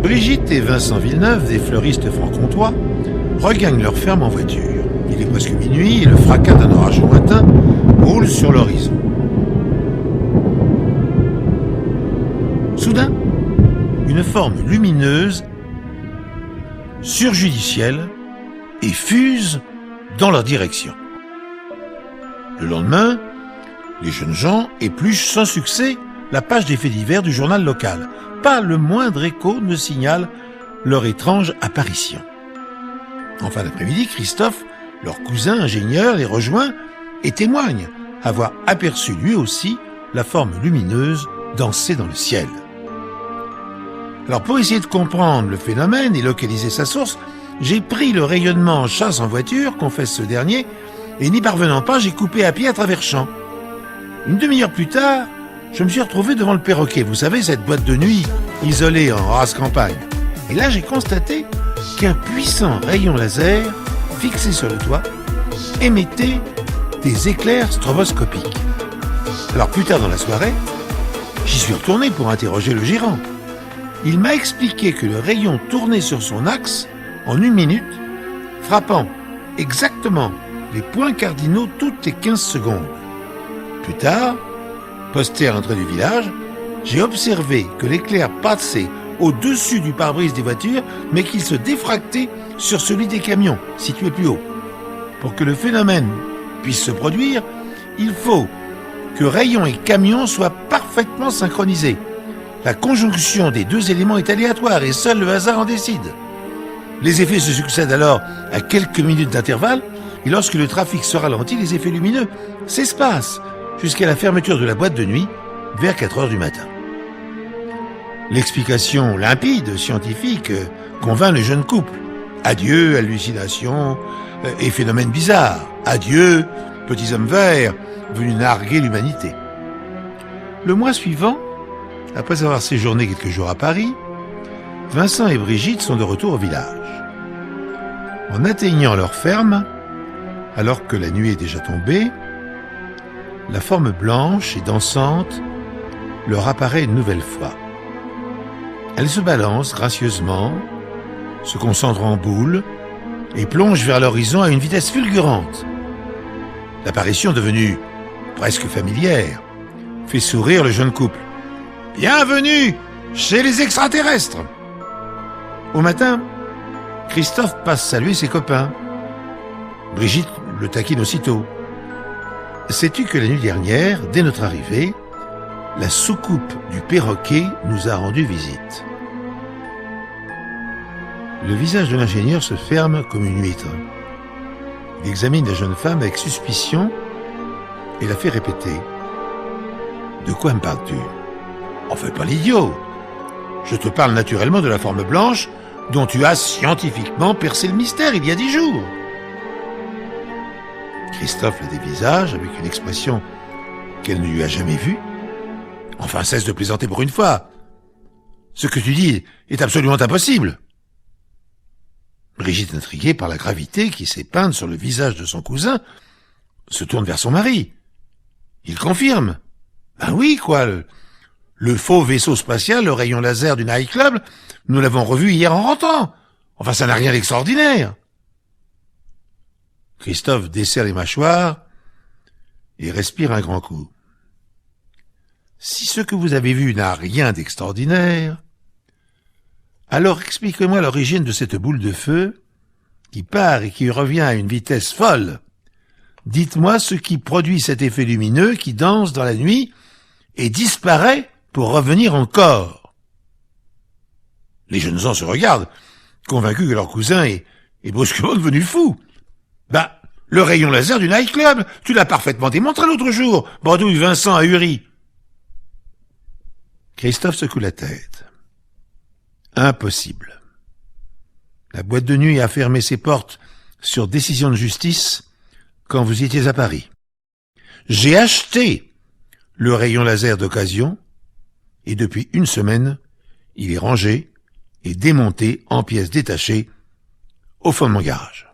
Brigitte et Vincent Villeneuve, des fleuristes franc-comtois, regagnent leur ferme en voiture. Il est presque minuit et le fracas d'un orage lointain roule sur l'horizon. Soudain, une forme lumineuse surgit du ciel et fuse dans leur direction. Le lendemain, les jeunes gens épluchent sans succès la page des faits divers du journal local. Pas le moindre écho ne signale leur étrange apparition. En fin d'après-midi, Christophe, leur cousin ingénieur, les rejoint et témoigne avoir aperçu lui aussi la forme lumineuse danser dans le ciel. Alors pour essayer de comprendre le phénomène et localiser sa source, j'ai pris le rayonnement en chasse en voiture, confesse ce dernier, et n'y parvenant pas, j'ai coupé à pied à travers champs. Une demi-heure plus tard, je me suis retrouvé devant le perroquet, vous savez, cette boîte de nuit isolée en race campagne. Et là, j'ai constaté qu'un puissant rayon laser, fixé sur le toit, émettait des éclairs stroboscopiques. Alors plus tard dans la soirée, j'y suis retourné pour interroger le gérant. Il m'a expliqué que le rayon tournait sur son axe en 1 minute, frappant exactement les points cardinaux toutes les 15 secondes. Plus tard, posté à l'entrée du village, j'ai observé que l'éclair passait au-dessus du pare-brise des voitures, mais qu'il se défractait sur celui des camions, situé plus haut. Pour que le phénomène puisse se produire, il faut que rayon et camion soient parfaitement synchronisés. La conjonction des deux éléments est aléatoire et seul le hasard en décide. Les effets se succèdent alors à quelques minutes d'intervalle, et lorsque le trafic se ralentit, les effets lumineux s'espacent jusqu'à la fermeture de la boîte de nuit vers 4 heures du matin. L'explication limpide, scientifique, convainc le jeune couple. Adieu, hallucinations et phénomènes bizarres. Adieu, petits hommes verts, venus narguer l'humanité. Le mois suivant, après avoir séjourné quelques jours à Paris, Vincent et Brigitte sont de retour au village. En atteignant leur ferme, alors que la nuit est déjà tombée, la forme blanche et dansante leur apparaît une nouvelle fois. Elle se balance gracieusement, se concentre en boule et plonge vers l'horizon à une vitesse fulgurante. L'apparition, devenue presque familière, fait sourire le jeune couple. « Bienvenue chez les extraterrestres !» Au matin, Christophe passe saluer ses copains. Brigitte le taquine aussitôt. « Sais-tu que la nuit dernière, dès notre arrivée, la soucoupe du perroquet nous a rendu visite ?» Le visage de l'ingénieur se ferme comme une huître. Il examine la jeune femme avec suspicion et la fait répéter. « De quoi me parles-tu ? En fais pas l'idiot. Je te parle naturellement de la forme blanche dont tu as scientifiquement percé le mystère il y a 10 jours. » Christophe la dévisage avec une expression qu'elle ne lui a jamais vue. « Enfin, cesse de plaisanter pour une fois. Ce que tu dis est absolument impossible. » Brigitte, intriguée par la gravité qui s'est peinte sur le visage de son cousin, se tourne vers son mari. Il confirme. « Ben oui, quoi, le faux vaisseau spatial, le rayon laser du Night Club, nous l'avons revu hier en rentrant. Enfin, ça n'a rien d'extraordinaire. » Christophe desserre les mâchoires et respire un grand coup. « Si ce que vous avez vu n'a rien d'extraordinaire, alors expliquez-moi l'origine de cette boule de feu qui part et qui revient à une vitesse folle. Dites-moi ce qui produit cet effet lumineux qui danse dans la nuit et disparaît pour revenir encore. » Les jeunes gens se regardent, convaincus que leur cousin est brusquement devenu fou. « Bah, le rayon laser du Night Club, tu l'as parfaitement démontré l'autre jour, bredouille Vincent ahuri. » Christophe secoue la tête. Impossible. La boîte de nuit a fermé ses portes sur décision de justice quand vous étiez à Paris. J'ai acheté le rayon laser d'occasion et depuis 1 semaine, il est rangé et démonté en pièces détachées au fond de mon garage.